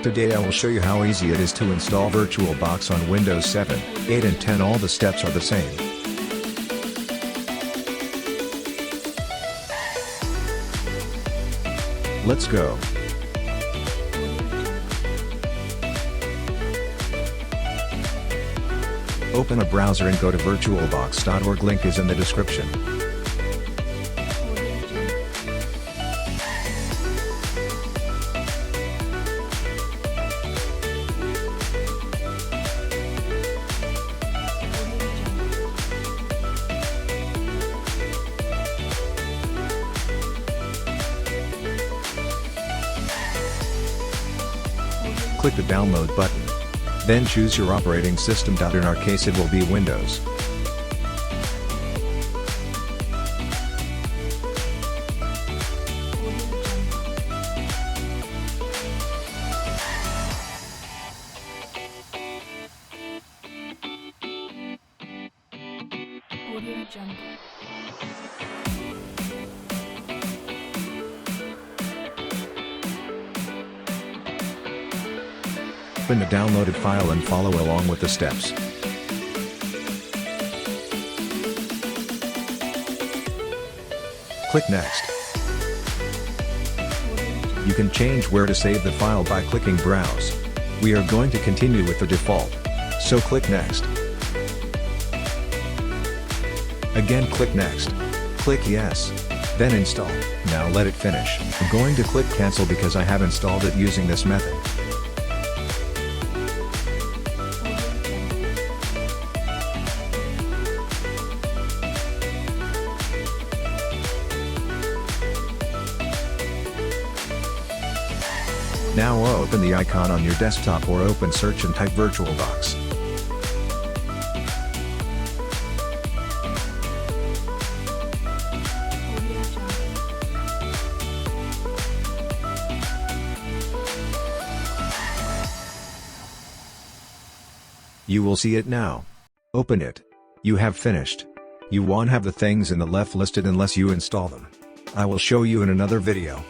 Today I will show you how easy it is to install VirtualBox on Windows 7, 8 and 10. All the steps are the same. Let's go. Open a browser and go to virtualbox.org. Link is in the description. Click the download button. Then choose your operating system. In our case it will be Windows. Open the downloaded file and follow along with the steps. Click Next. You can change where to save the file by clicking Browse. We are going to continue with the default, so click Next. Again click Next. Click Yes. Then Install. Now let it finish. I'm going to click Cancel because I have installed it using this method. Now open the icon on your desktop or open search and type VirtualBox. You will see it now. Open it. You have finished. You won't have the things in the left listed unless you install them. I will show you in another video.